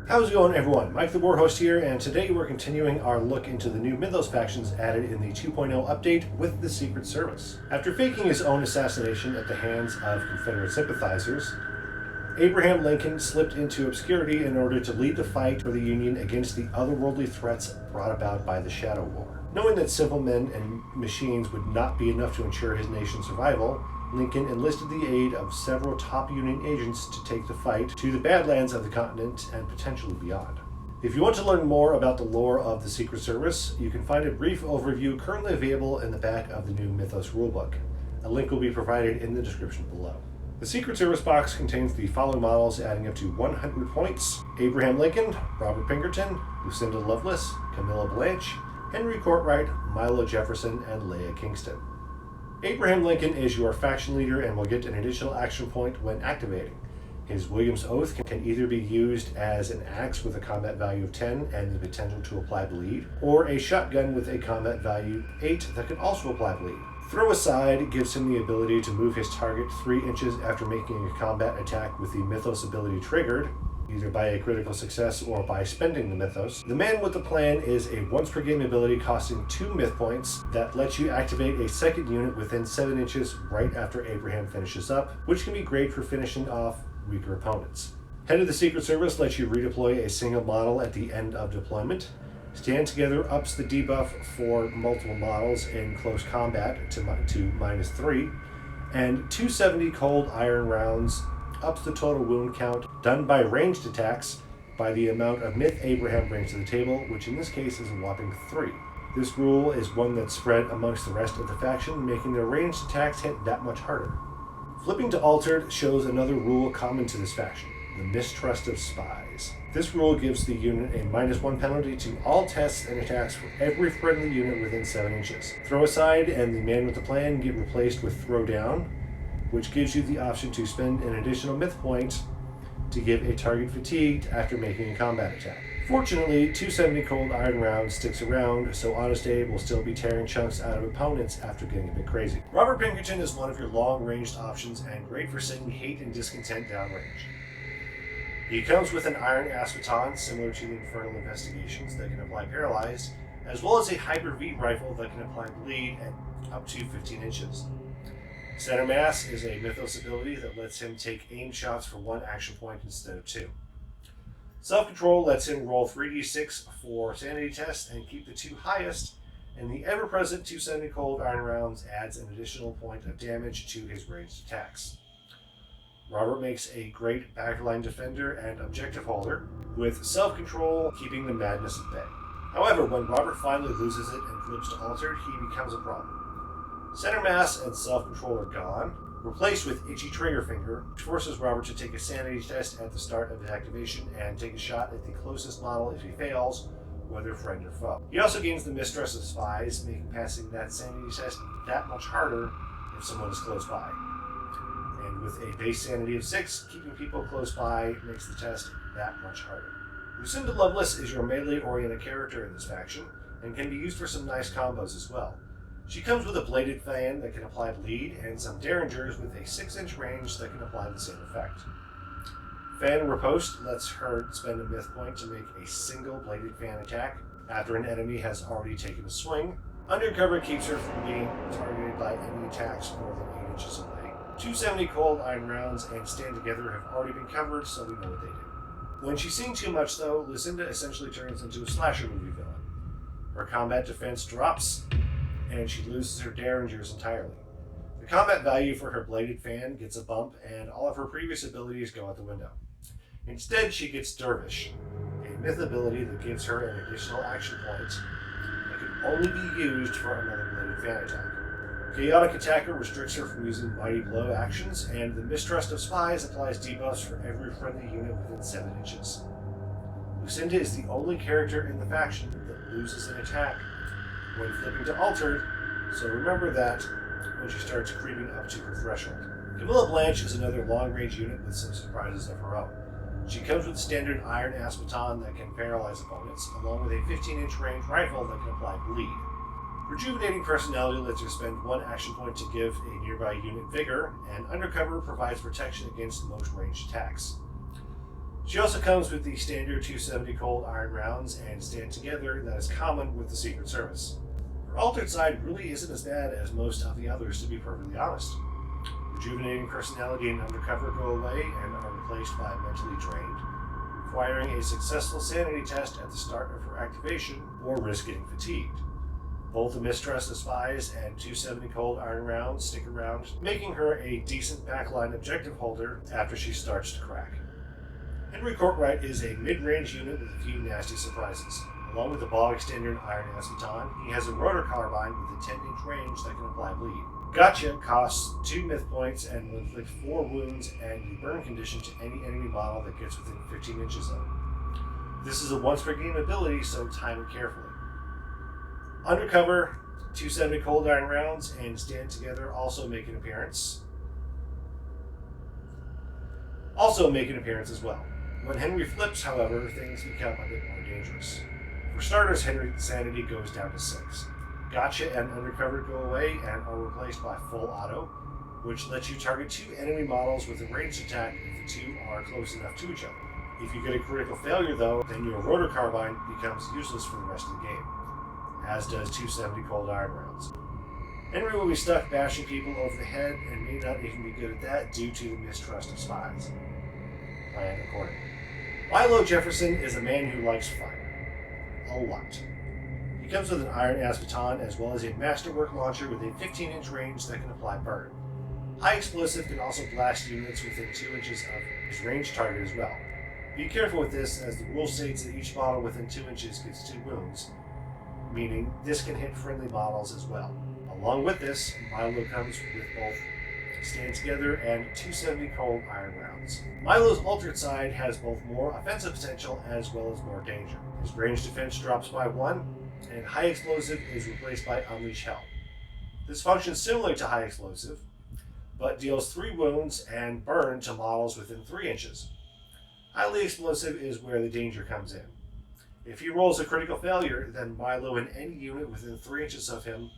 How's it going, everyone? Mike the Warhost here, and today we're continuing our look into the new Mythos factions added in the 2.0 update with the Secret Service. After faking his own assassination at the hands of Confederate sympathizers, Abraham Lincoln slipped into obscurity in order to lead the fight for the Union against the otherworldly threats brought about by the Shadow War. Knowing that simple men and machines would not be enough to ensure his nation's survival, Lincoln enlisted the aid of several top Union agents to take the fight to the Badlands of the continent and potentially beyond. If you want to learn more about the lore of the Secret Service, you can find a brief overview currently available in the back of the new Mythos rulebook. A link will be provided in the description below. The Secret Service box contains the following models adding up to 100 points: Abraham Lincoln, Robert Pinkerton, Lucinda Lovelace, Camilla Blanche, Henry Courtright, Milo Jefferson, and Leah Kingston. Abraham Lincoln is your faction leader and will get an additional action point when activating. His William's Oath can either be used as an axe with a combat value of 10 and the potential to apply bleed, or a shotgun with a combat value 8 that can also apply bleed. Throw Aside gives him the ability to move his target 3 inches after making a combat attack with the Mythos ability triggered, either by a critical success or by spending the Mythos. The Man with the Plan is a once per game ability costing 2 myth points that lets you activate a second unit within 7 inches right after Abraham finishes up, which can be great for finishing off weaker opponents. Head of the Secret Service lets you redeploy a single model at the end of deployment. Stand Together ups the debuff for multiple models in close combat to -3, and 270 cold iron rounds ups the total wound count done by ranged attacks by the amount of myth Abraham brings to the table, which in this case is a whopping 3. This rule is one that's spread amongst the rest of the faction, making their ranged attacks hit that much harder. Flipping to Altered shows another rule common to this faction: the Mistrust of Spies. This rule gives the unit a -1 penalty to all tests and attacks for every friendly unit within 7 inches. Throw Aside and the Man with the Plan get replaced with Throw Down, which gives you the option to spend an additional myth point to give a target fatigued after making a combat attack. Fortunately, 270 cold iron rounds sticks around, so Honest Abe will still be tearing chunks out of opponents after getting a bit crazy. Robert Pinkerton is one of your long-ranged options and great for sending hate and discontent downrange. He comes with an iron ass baton similar to the Infernal Investigations that can apply Paralyzed, as well as a Hyper-V rifle that can apply bleed at up to 15 inches. Center Mass is a Mythos ability that lets him take aim shots for 1 action point instead of 2. Self-Control lets him roll 3d6 for sanity tests and keep the 2 highest, and the ever-present 270 cold iron rounds adds an additional point of damage to his ranged attacks. Robert makes a great backline defender and objective holder, with Self-Control keeping the madness at bay. However, when Robert finally loses it and flips to Altered, he becomes a problem. Center Mass and Self-Control are gone, replaced with Itchy Trigger Finger, which forces Robert to take a sanity test at the start of his activation and take a shot at the closest model if he fails, whether friend or foe. He also gains the Mistrust of Spies, making passing that sanity test that much harder if someone is close by. And with a base sanity of 6, keeping people close by makes the test that much harder. Lucinda Lovelace is your melee-oriented character in this faction, and can be used for some nice combos as well. She comes with a bladed fan that can apply bleed, and some derringers with a 6-inch range that can apply the same effect. Fan Riposte lets her spend a myth point to make a single bladed fan attack after an enemy has already taken a swing. Undercover keeps her from being targeted by any attacks more than 8 inches away. 270 cold iron rounds and Stand Together have already been covered, so we know what they do. When she's seeing too much though, Lucinda essentially turns into a slasher movie villain. Her combat defense drops, and she loses her derringers entirely. The combat value for her bladed fan gets a bump, and all of her previous abilities go out the window. Instead, she gets Dervish, a myth ability that gives her an additional action point that can only be used for another bladed fan attack. Chaotic Attacker restricts her from using Mighty Blow actions, and the Mistrust of Spies applies debuffs for every friendly unit within 7 inches. Lucinda is the only character in the faction that loses an attack when flipping to Altered, so remember that when she starts creeping up to her threshold. Camilla Blanche is another long-range unit with some surprises of her own. She comes with a standard iron ass baton that can paralyze opponents, along with a 15-inch range rifle that can apply bleed. Rejuvenating Personality lets her spend 1 action point to give a nearby unit vigor, and Undercover provides protection against most ranged attacks. She also comes with the standard 270 cold iron rounds and stand together that is common with the Secret Service. Her altered side really isn't as bad as most of the others, to be perfectly honest. Rejuvenating personality and undercover go away and are replaced by mentally drained, requiring a successful sanity test at the start of her activation or risk getting fatigued. Both the Mistrust of Spies and 270 cold iron rounds stick around, making her a decent backline objective holder after she starts to crack. Henry Courtright is a mid-range unit with a few nasty surprises. Along with the bog standard iron ass baton, he has a rotor carbine with a 10-inch range that can apply bleed. Gotcha costs 2 myth points and will inflict 4 wounds and the burn condition to any enemy model that gets within 15 inches of it. This is a once per game ability, so time it carefully. Undercover, 270 cold iron rounds, and stand together also make an appearance. As well. When Henry flips, however, things become a bit more dangerous. For starters, Henry's sanity goes down to 6. Gotcha and Undercover go away and are replaced by Full Auto, which lets you target 2 enemy models with a ranged attack if the 2 are close enough to each other. If you get a critical failure, though, then your rotor carbine becomes useless for the rest of the game, as does 270 cold iron rounds. Henry will be stuck bashing people over the head and may not even be good at that due to the Mistrust of Spies. Plan accordingly. Milo Jefferson is a man who likes fire. A lot. He comes with an iron ass baton as well as a masterwork launcher with a 15-inch range that can apply burn. High explosive can also blast units within 2 inches of his range target as well. Be careful with this, as the rule states that each model within 2 inches gets 2 wounds, meaning this can hit friendly models as well. Along with this, Milo comes with both stand together and 270 cold iron rounds. Milo's altered side has both more offensive potential as well as more danger. His range defense drops by 1, and high explosive is replaced by Unleash Hell. This functions similar to high explosive, but deals 3 wounds and burn to models within 3 inches. Highly explosive is where the danger comes in. If he rolls a critical failure, then Milo and any unit within 3 inches of him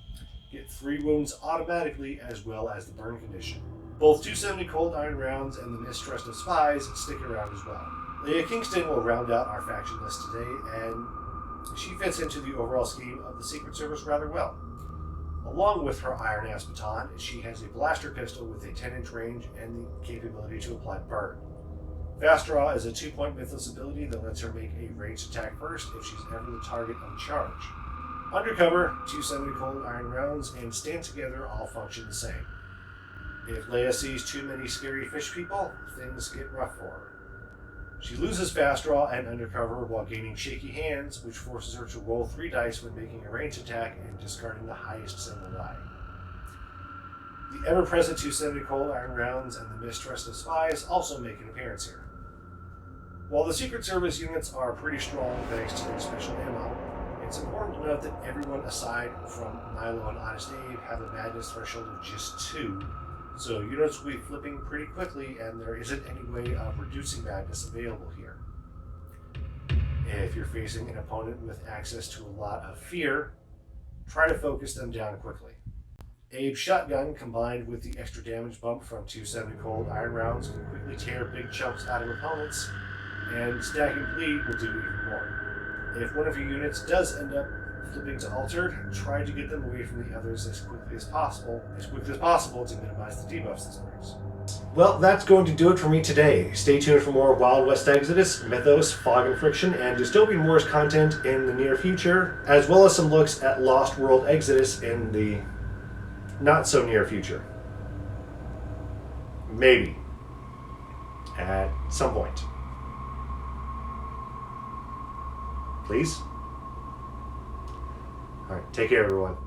get 3 wounds automatically as well as the burn condition. Both 270 cold iron rounds and the Mistrust of Spies stick around as well. Leia Kingston will round out our faction list today, and she fits into the overall scheme of the Secret Service rather well. Along with her iron ass baton, she has a blaster pistol with a 10-inch range and the capability to apply burn. Fast Draw is a 2-point mythos ability that lets her make a ranged attack first if she's ever the target of a charge. Undercover, 270 cold iron rounds, and stand together all function the same. If Leia sees too many scary fish people, things get rough for her. She loses Fast Draw and Undercover while gaining Shaky Hands, which forces her to roll 3 dice when making a ranged attack and discarding the highest single die. The ever-present 270 cold iron rounds and the Mistrust of Spies also make an appearance here. While the Secret Service units are pretty strong thanks to their special ammo, it's important to note that everyone aside from Milo and Honest Abe have a madness threshold of just 2, so units will be flipping pretty quickly and there isn't any way of reducing madness available here. If you're facing an opponent with access to a lot of fear, try to focus them down quickly. Abe's shotgun combined with the extra damage bump from 270 cold iron rounds can quickly tear big chunks out of opponents, and stacking bleed will do even more. If one of your units does end up flipping to altered, try to get them away from the others as quickly as possible to minimize the debuffs this brings. Well, that's going to do it for me today. Stay tuned for more Wild West Exodus, Mythos, Fog and Friction, and Dystopian Wars content in the near future, as well as some looks at Lost World Exodus in the not so near future. Maybe. At some point. Please? Alright, take care everyone.